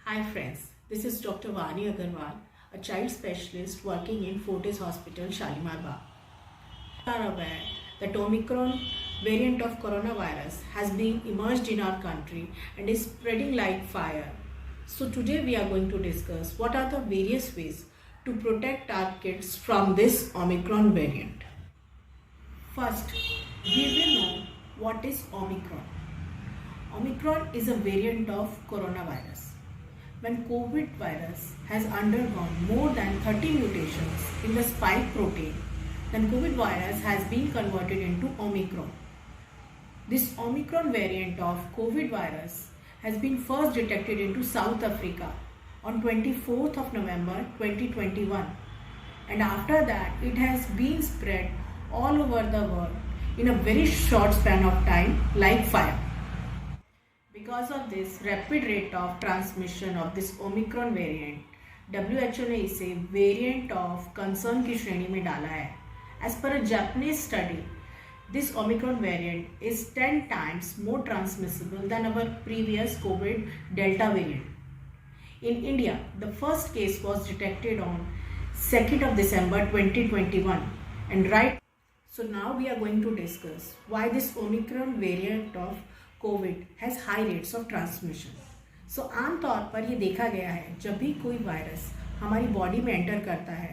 Hi friends, this is Dr. Vani Agarwal, a child specialist working in Fortis Hospital, Shalimar Bagh. We are aware that Omicron variant of coronavirus has been emerged in our country and is spreading like fire. So today we are going to discuss what are the various ways to protect our kids from this Omicron variant. First, we will know what is Omicron. Omicron is a variant of coronavirus. When COVID virus has undergone more than 30 mutations in the spike protein, then COVID virus has been converted into Omicron. This Omicron variant of COVID virus has been first detected into South Africa on 24th of November 2021, and after that it has been spread all over the world in a very short span of time like fire. Because of this rapid rate of transmission of this Omicron variant, WHO ने इसे variant of concern की श्रेणी में डाला है. As per a Japanese study, this Omicron variant is 10 times more transmissible than our previous COVID Delta variant. In India, the first case was detected on 2nd of December 2021, and so now we are going to discuss why this Omicron variant of Covid has high rates of transmission. So आमतौर पर ये देखा गया है जब भी कोई virus हमारी बॉडी में एंटर करता है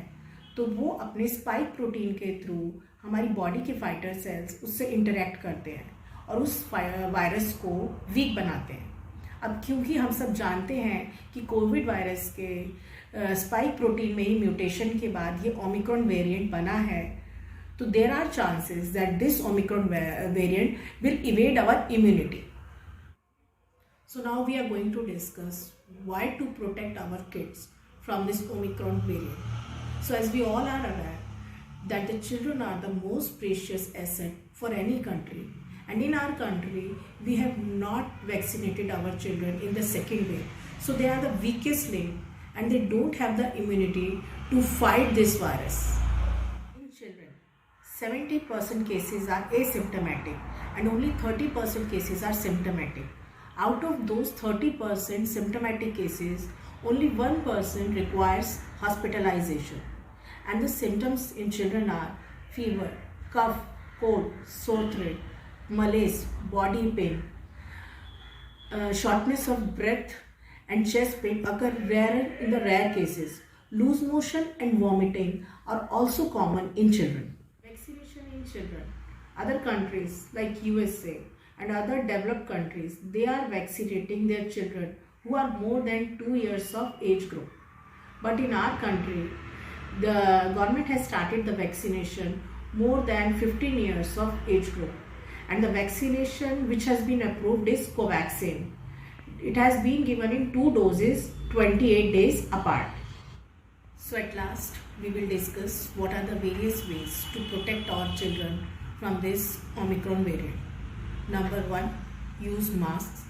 तो वो अपने स्पाइक प्रोटीन के थ्रू हमारी बॉडी के फाइटर सेल्स उससे इंटरेक्ट करते हैं और उस वायरस को वीक बनाते हैं. अब क्योंकि हम सब जानते हैं कि कोविड वायरस के स्पाइक प्रोटीन में ही म्यूटेशन के बाद ये ओमिक्रॉन वेरिएंट बना है, so there are chances that this Omicron variant will evade our immunity. So now we are going to discuss why to protect our kids from this Omicron variant. So as we all are aware that the children are the most precious asset for any country, and in our country we have not vaccinated our children in the second wave. So they are the weakest link and they don't have the immunity to fight this virus. 70% cases are asymptomatic and only 30% cases are symptomatic. Out of those 30% symptomatic cases, only 1% requires hospitalization. And the symptoms in children are fever, cough, cold, sore throat, malaise, body pain, shortness of breath and chest pain occur rarer in the rare cases. Loose motion and vomiting are also common in children. Children. Other countries like USA and other developed countries, they are vaccinating their children who are more than 2 years of age group. But in our country, the government has started the vaccination more than 15 years of age group. And the vaccination which has been approved is Covaxin. It has been given in 2 doses 28 days apart. So at last, we will discuss what are the various ways to protect our children from this Omicron variant. Number 1, use masks,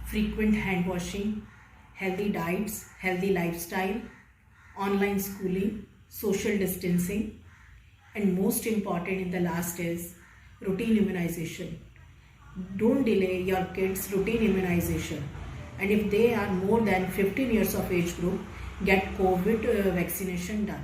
frequent hand washing, healthy diets, healthy lifestyle, online schooling, social distancing, and most important in the last is routine immunization. Don't delay your kids' routine immunization, and if they are more than 15 years of age group, get COVID vaccination done.